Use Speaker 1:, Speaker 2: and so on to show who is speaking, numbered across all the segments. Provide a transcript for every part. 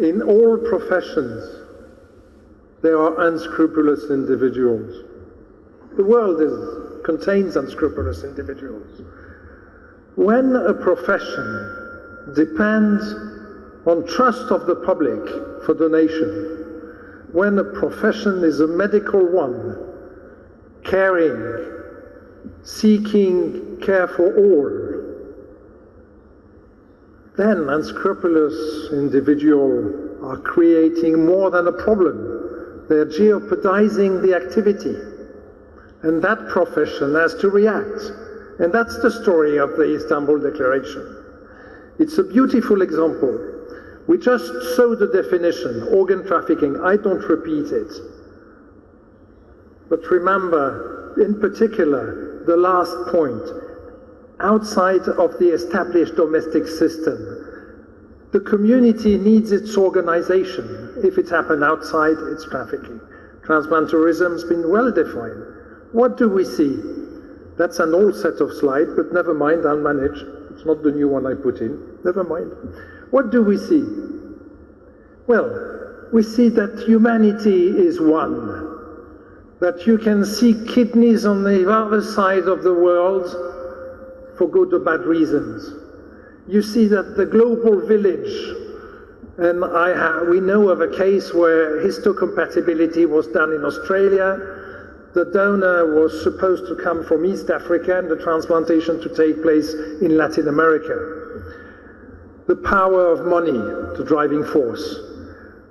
Speaker 1: In all professions, there are unscrupulous individuals. The world contains unscrupulous individuals. When a profession depends on trust of the public for donation, when a profession is a medical one, caring, seeking care for all, then unscrupulous individuals are creating more than a problem. They're jeopardizing the activity. And that profession has to react. And that's the story of the Istanbul Declaration. It's a beautiful example. We just saw the definition, organ trafficking. I don't repeat it. But remember, in particular, the last point. Outside of the established domestic system, the community needs its organization. If it's happened outside, it's trafficking. Transplantarism has been well defined. What do we see? That's an old set of slides, but never mind, I'll manage. It's not the new one I put in. Never mind. What do we see? Well, we see that humanity is one. That you can see kidneys on the other side of the world for good or bad reasons. You see that the global village, and we know of a case where histocompatibility was done in Australia. The donor was supposed to come from East Africa and the transplantation to take place in Latin America. The power of money, the driving force.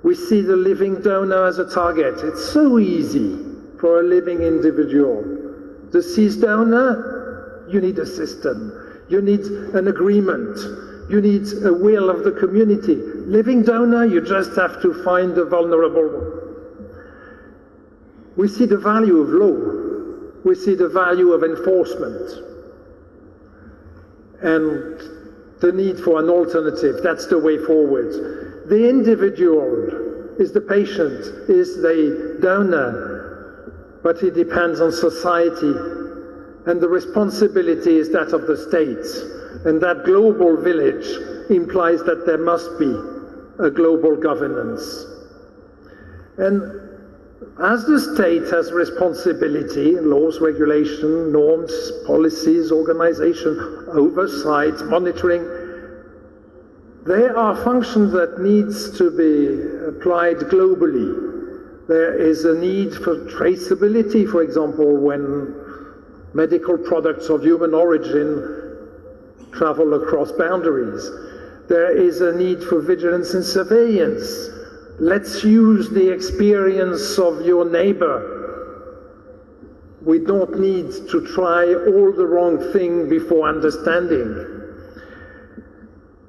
Speaker 1: We see the living donor as a target. It's so easy for a living individual. Deceased donor, you need a system. You need an agreement. You need a will of the community. Living donor, you just have to find the vulnerable one. We see the value of law. We see the value of enforcement. And the need for an alternative. That's the way forward. The individual is the patient, is the donor, but it depends on society. And the responsibility is that of the states. And that global village implies that there must be a global governance. And as the state has responsibility, laws, regulation, norms, policies, organization, oversight, monitoring, there are functions that needs to be applied globally. There is a need for traceability, for example, when medical products of human origin travel across boundaries. There is a need for vigilance and surveillance. Let's use the experience of your neighbor. We don't need to try all the wrong thing before understanding.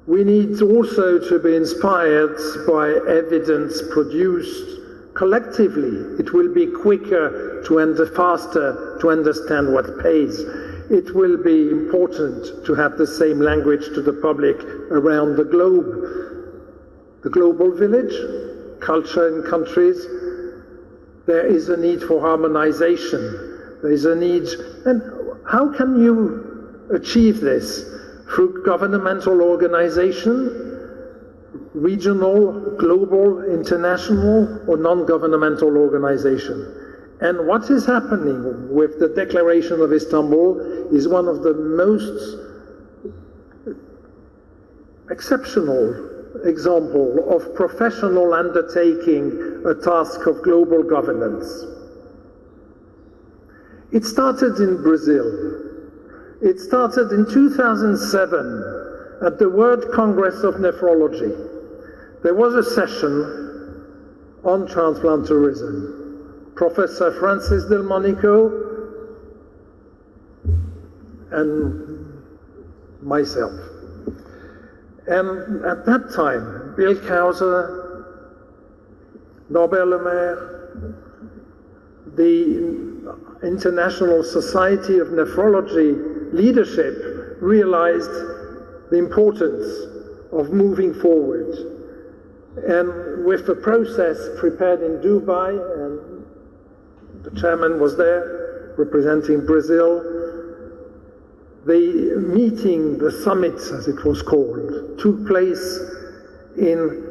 Speaker 1: We need also to be inspired by evidence produced collectively. It will be quicker to faster to understand what pays. It will be important to have the same language to the public around the globe. The global village, culture and countries, there is a need for harmonization. There is a need, and how can you achieve this? Through governmental organization, regional, global, international, or non-governmental organization. And what is happening with the Declaration of Istanbul is one of the most exceptional example of professional undertaking a task of global governance. It started in Brazil. It started in 2007 at the World Congress of Nephrology. There was a session on transplantarism. Professor Francis Del Monico and myself. And at that time, Bill Kauser, Norbert Lemaire, the International Society of Nephrology leadership realized the importance of moving forward. And with the process prepared in Dubai, and the chairman was there representing Brazil, the meeting, the summit as it was called, took place in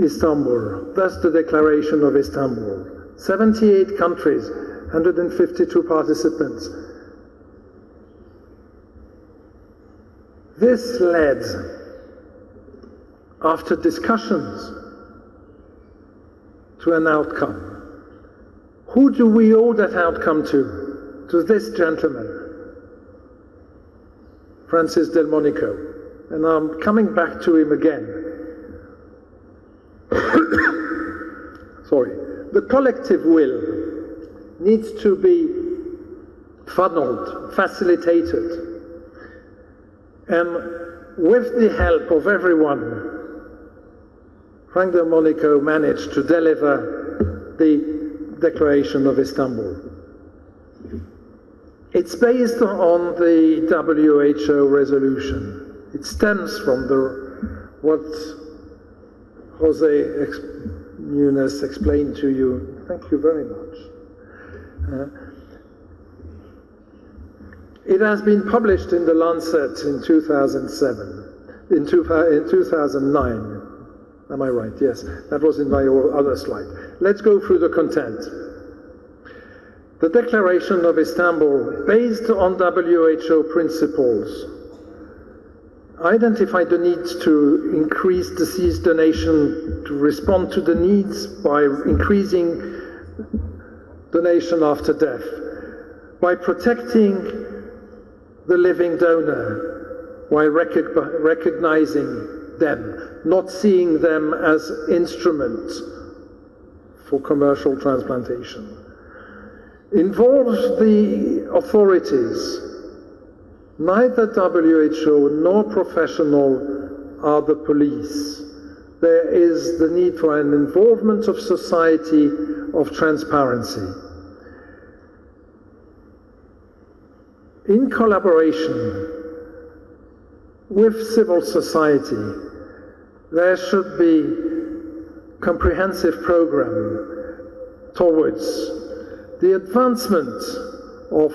Speaker 1: Istanbul. Thus the Declaration of Istanbul. 78 countries, 152 participants. This led, after discussions, to an outcome. Who do we owe that outcome to? To this gentleman, Francis Delmonico. And I'm coming back to him again. Sorry. The collective will needs to be funneled, facilitated. And with the help of everyone, Frank Delmonico managed to deliver the Declaration of Istanbul. It's based on the WHO resolution. It stems from what Jose Nunes explained to you. Thank you very much. It has been published in The Lancet in 2007, in 2009. Am I right? Yes, that was in my other slide. Let's go through the content. The Declaration of Istanbul, based on WHO principles, identified the need to increase disease donation to respond to the needs by increasing donation after death, by protecting the living donor, while recognizing them, not seeing them as instruments for commercial transplantation. Involves the authorities. Neither WHO nor professional are the police. There is the need for an involvement of society, of transparency. In collaboration with civil society, there should be a comprehensive program towards the advancement of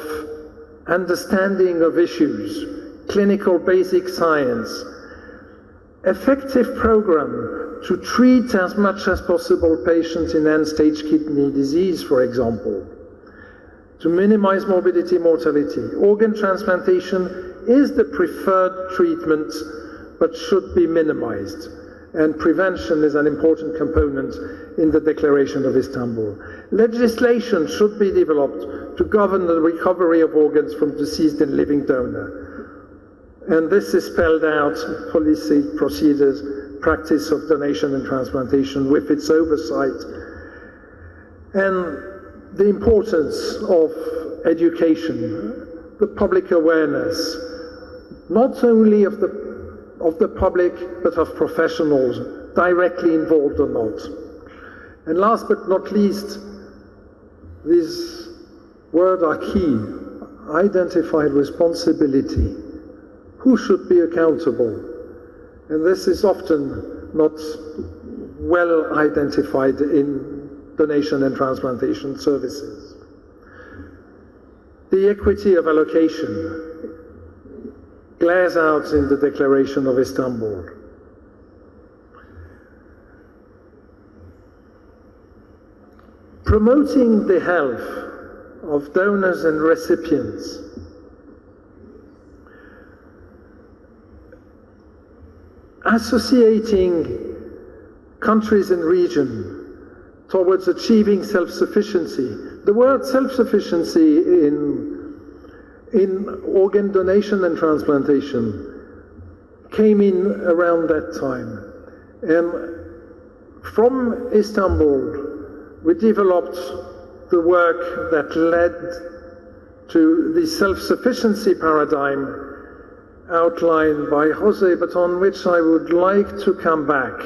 Speaker 1: understanding of issues, clinical basic science, effective program to treat as much as possible patients in end-stage kidney disease, for example, to minimize morbidity, mortality. Organ transplantation is the preferred treatment, but should be minimized. And prevention is an important component in the Declaration of Istanbul. Legislation should be developed to govern the recovery of organs from deceased and living donor. And this is spelled out, policy, procedures, practice of donation and transplantation with its oversight. And the importance of education, the public awareness, not only of the public, but of professionals, directly involved or not. And last but not least, these words are key. Identified responsibility. Who should be accountable? And this is often not well identified in donation and transplantation services. The equity of allocation glares out in the Declaration of Istanbul. Promoting the health of donors and recipients. Associating countries and regions towards achieving self-sufficiency. The word self-sufficiency in organ donation and transplantation came in around that time. And from Istanbul, we developed the work that led to the self-sufficiency paradigm outlined by Jose, but on which I would like to come back.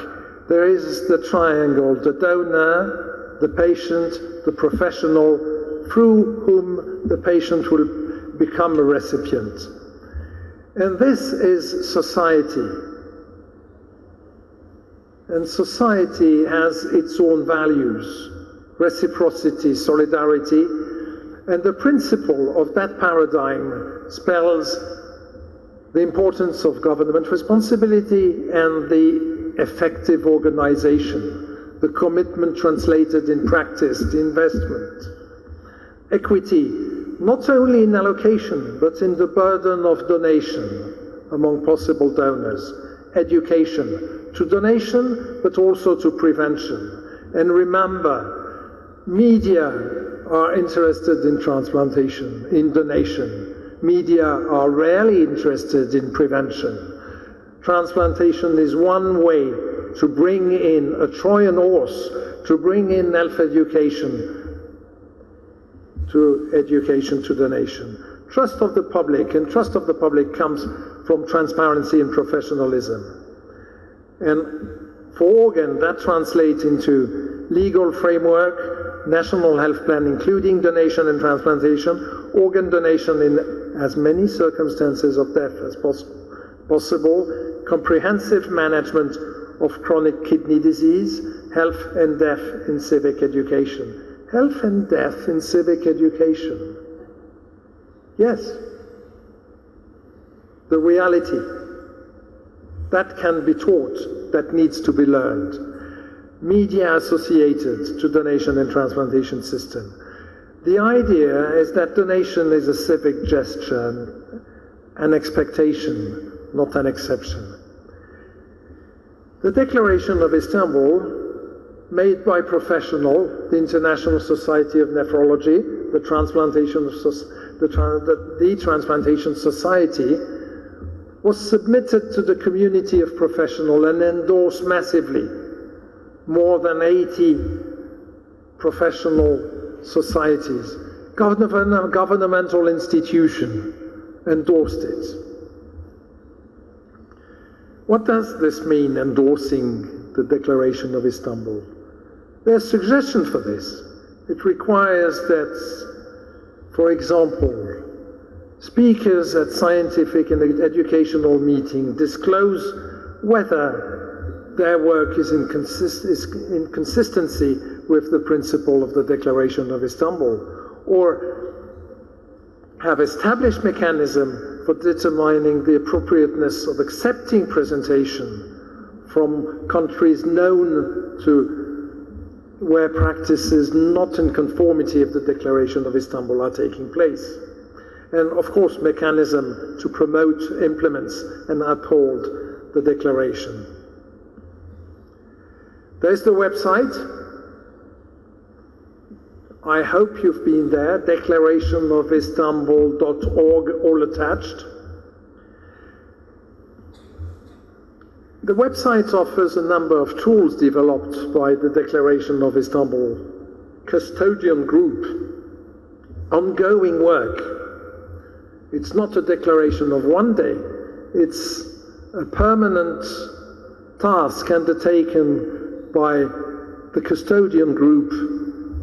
Speaker 1: There is the triangle, the donor, the patient, the professional, through whom the patient will become a recipient. And this is society. And society has its own values, reciprocity, solidarity, and the principle of that paradigm spells the importance of government responsibility and the effective organization, the commitment translated in practice, the investment. Equity, not only in allocation, but in the burden of donation among possible donors. Education, to donation, but also to prevention. And remember, media are interested in transplantation, in donation. Media are rarely interested in prevention. Transplantation is one way to bring in a Trojan horse, to bring in health education to donation. Trust of the public, and trust of the public comes from transparency and professionalism. And for organ, that translates into legal framework, national health plan, including donation and transplantation, organ donation in as many circumstances of death as possible, comprehensive management of chronic kidney disease, health and death in civic education. Health and death in civic education. Yes, the reality that can be taught, that needs to be learned. Media associated to donation and transplantation system. The idea is that donation is a civic gesture, an expectation, not an exception. The Declaration of Istanbul, made by professional, the International Society of Nephrology, the Transplantation Society, was submitted to the community of professionals and endorsed massively. More than 80 professional societies, governmental institutions endorsed it. What does this mean, endorsing the Declaration of Istanbul? There's suggestions for this. It requires that, for example, speakers at scientific and educational meetings disclose whether their work is in consistency with the principle of the Declaration of Istanbul, or have established mechanism for determining the appropriateness of accepting presentation from countries known to where practices not in conformity of the Declaration of Istanbul are taking place. And of course, mechanism to promote, implement, and uphold the Declaration. There's the website. I hope you've been there, declarationofistanbul.org, all attached. The website offers a number of tools developed by the Declaration of Istanbul custodian group, ongoing work. It's not a declaration of one day, it's a permanent task undertaken by the custodian group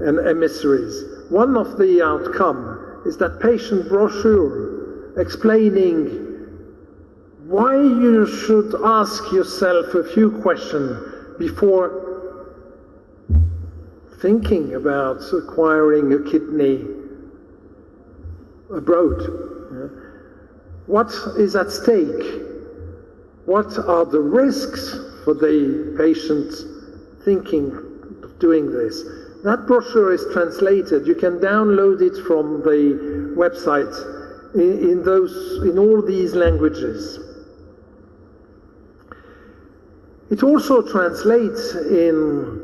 Speaker 1: and emissaries. One of the outcomes is that patient brochure explaining why you should ask yourself a few questions before thinking about acquiring a kidney abroad. What is at stake? What are the risks for the patient thinking of doing this? That brochure is translated. You can download it from the website in all these languages. It also translates in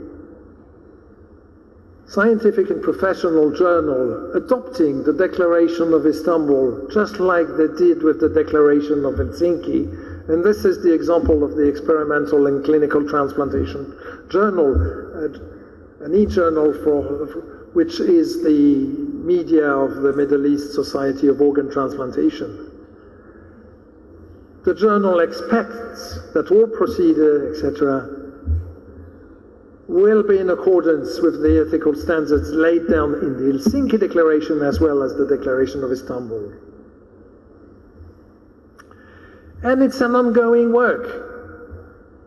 Speaker 1: scientific and professional journal adopting the Declaration of Istanbul, just like they did with the Declaration of Helsinki. And this is the example of the Experimental and Clinical Transplantation Journal, an e-journal which is the media of the Middle East Society of Organ Transplantation. The journal expects that all procedure, etc., will be in accordance with the ethical standards laid down in the Helsinki Declaration as well as the Declaration of Istanbul. And it's an ongoing work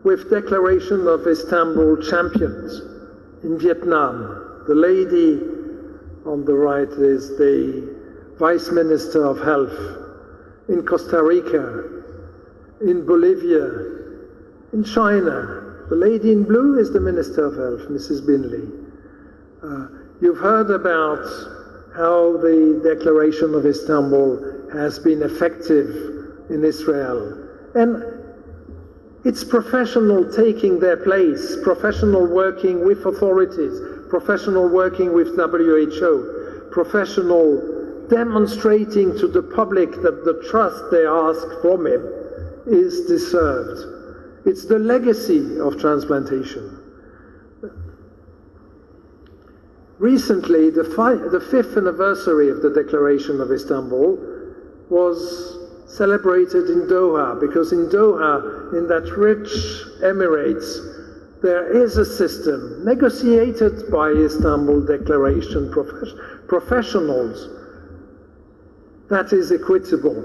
Speaker 1: with Declaration of Istanbul champions in Vietnam. The lady on the right is the Vice Minister of Health. In Costa Rica, in Bolivia, in China. The lady in blue is the Minister of Health, Mrs. Binley. You've heard about how the Declaration of Istanbul has been effective in Israel. And it's professional taking their place, professional working with authorities, professional working with WHO, professional demonstrating to the public that the trust they ask from him is deserved. It's the legacy of transplantation. Recently, the fifth anniversary of the Declaration of Istanbul was celebrated in Doha, because in Doha, in that rich Emirates, there is a system negotiated by Istanbul Declaration professionals that is equitable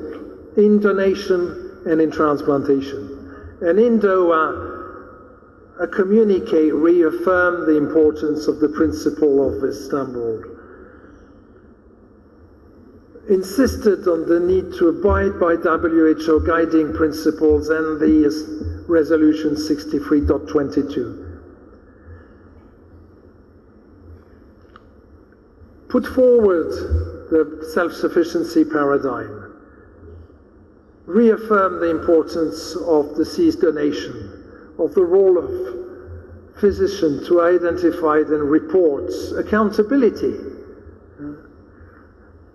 Speaker 1: in donation and in transplantation. And in Doha, a communique reaffirmed the importance of the principle of Istanbul, insisted on the need to abide by WHO guiding principles and the Resolution 63.22. Put forward the self-sufficiency paradigm, reaffirm the importance of deceased donation, of the role of physician to identify and report, accountability,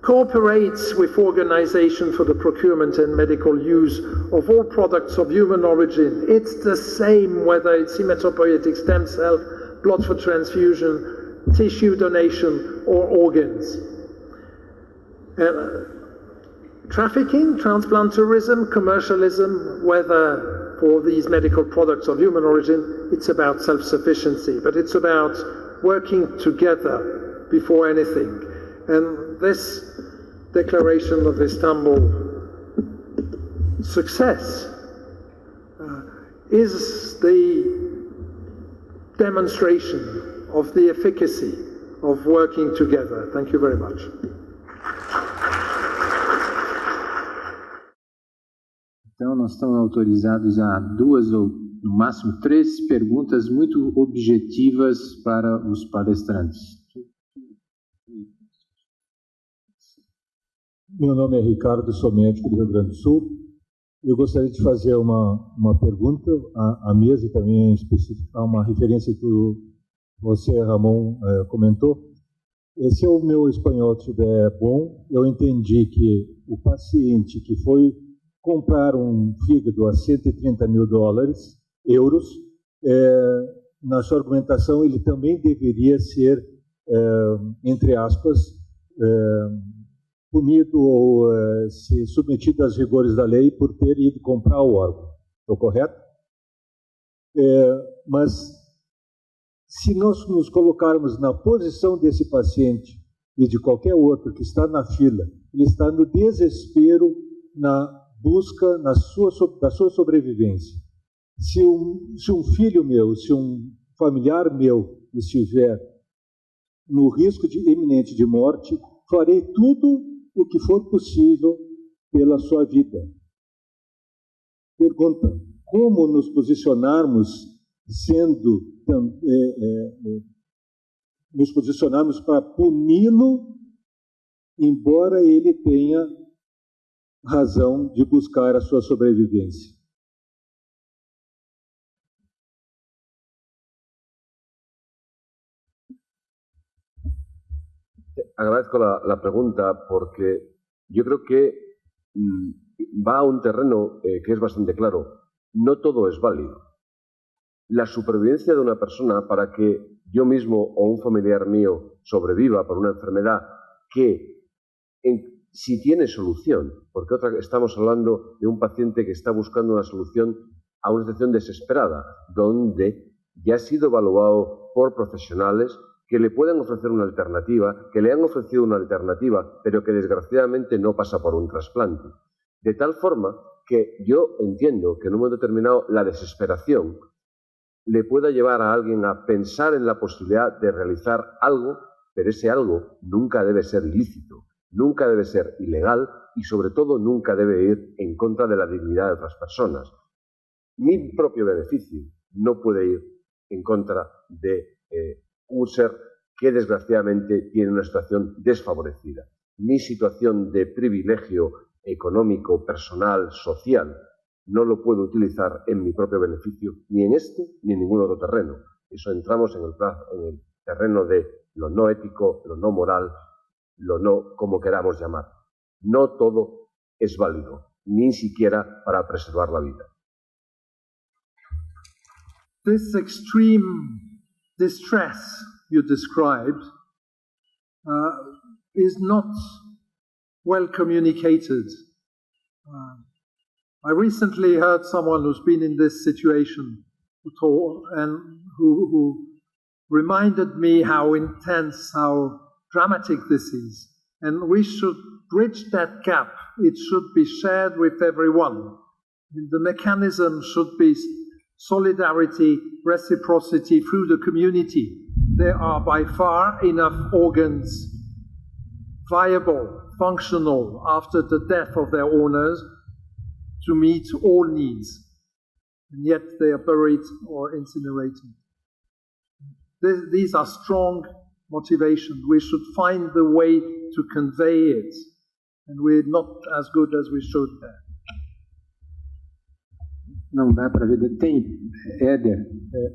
Speaker 1: cooperates with organizations for the procurement and medical use of all products of human origin. It's the same whether it's hematopoietic stem cell, blood for transfusion, tissue donation, or organs. Trafficking, transplant tourism, commercialism, whether for these medical products of human origin, it's about self-sufficiency, but it's about working together before anything. And this Declaration of Istanbul success is the demonstration of the efficacy of working together. Thank you very much.
Speaker 2: Então, nós estamos autorizados a 2 ou, no máximo, 3 perguntas muito objetivas para os palestrantes.
Speaker 3: Meu nome é Ricardo, sou médico do Rio Grande do Sul. Eu gostaria de fazer uma pergunta à mesa e também especificar uma referência que você, Ramon, comentou. Se o meu espanhol estiver bom, eu entendi que o paciente que foi comprar um fígado a 130 mil euros, na sua argumentação, ele também deveria ser, entre aspas, punido ou se submetido às rigores da lei por ter ido comprar o órgão. Estou correto? Mas se nós nos colocarmos na posição desse paciente e de qualquer outro que está na fila, ele está no desespero, na busca da sua sobrevivência. Se um filho meu, se um familiar meu estiver no risco iminente de morte, farei tudo o que for possível pela sua vida. Pergunta: como nos posicionarmos nos posicionarmos para puni-lo, embora ele tenha razão de buscar a sua sobrevivência?
Speaker 4: Agradezco la pregunta porque yo creo que va a un terreno que es bastante claro. No todo es válido. La supervivencia de una persona para que yo mismo o un familiar mío sobreviva por una enfermedad que, si tiene solución, porque estamos hablando de un paciente que está buscando una solución a una situación desesperada, donde ya ha sido evaluado por profesionales que le pueden ofrecer una alternativa, que le han ofrecido una alternativa, pero que desgraciadamente no pasa por un trasplante. De tal forma que yo entiendo que en un momento determinado la desesperación le pueda llevar a alguien a pensar en la posibilidad de realizar algo, pero ese algo nunca debe ser ilícito. Nunca debe ser ilegal y, sobre todo, nunca debe ir en contra de la dignidad de otras personas. Mi propio beneficio no puede ir en contra de un ser que, desgraciadamente, tiene una situación desfavorecida. Mi situación de privilegio económico, personal, social, no lo puedo utilizar en mi propio beneficio, ni en este ni en ningún otro terreno. Eso entramos en el terreno de lo no ético, lo no moral, lo no como queramos llamar. No todo es válido, ni siquiera para preservar la vida.
Speaker 1: This extreme distress you described is not well communicated. I recently heard someone who's been in this situation and who reminded me how intense, how dramatic this is. And we should bridge that gap. It should be shared with everyone. The mechanism should be solidarity, reciprocity through the community. There are by far enough organs viable, functional after the death of their owners to meet all needs, and yet they are buried or incinerated. These are strong motivations. We should find the way to convey it, and we're not as good as we should there.
Speaker 2: Não dá para ver. Tem, Éder?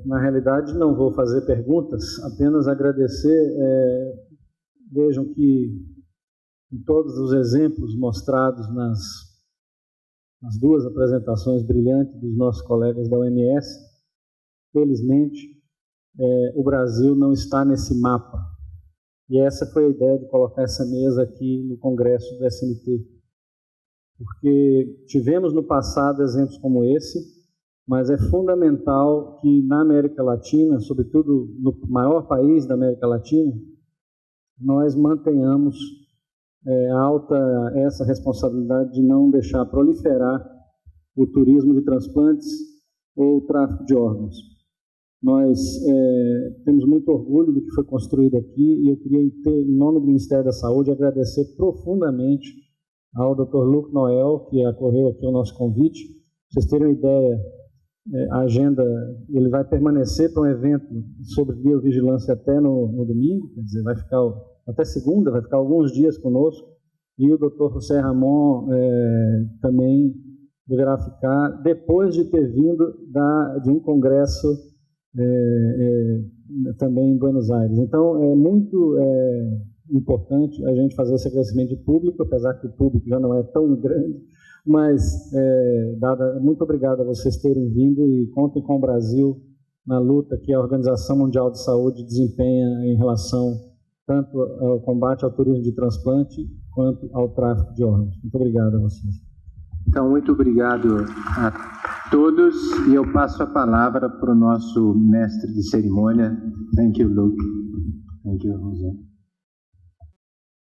Speaker 5: Na realidade, não vou fazer perguntas, apenas agradecer. Vejam que em todos os exemplos mostrados nas duas apresentações brilhantes dos nossos colegas da OMS, felizmente, o Brasil não está nesse mapa. E essa foi a ideia de colocar essa mesa aqui no Congresso do SNT. Porque tivemos no passado exemplos como esse, mas é fundamental que na América Latina, sobretudo no maior país da América Latina, nós mantenhamos alta essa responsabilidade de não deixar proliferar o turismo de transplantes ou o tráfico de órgãos. Nós temos muito orgulho do que foi construído aqui e eu queria, em nome do Ministério da Saúde, agradecer profundamente ao Dr. Luc Noel, que acorreu aqui ao nosso convite. Pra vocês terem uma ideia, a agenda, ele vai permanecer para um evento sobre biovigilância até no domingo, quer dizer, vai ficar até segunda, vai ficar alguns dias conosco, e o Dr. José Ramon também deverá ficar, depois de ter vindo de um congresso também em Buenos Aires. Então, é muito importante a gente fazer esse crescimento de público, apesar que o público já não é tão grande, mas muito obrigado a vocês terem vindo e contem com o Brasil na luta que a Organização Mundial de Saúde desempenha em relação tanto ao combate ao turismo de transplante quanto ao tráfico de órgãos. Muito obrigado a vocês.
Speaker 2: Então, muito obrigado a todos e eu passo a palavra para o nosso mestre de cerimônia. Thank you, Luc. Thank you, José.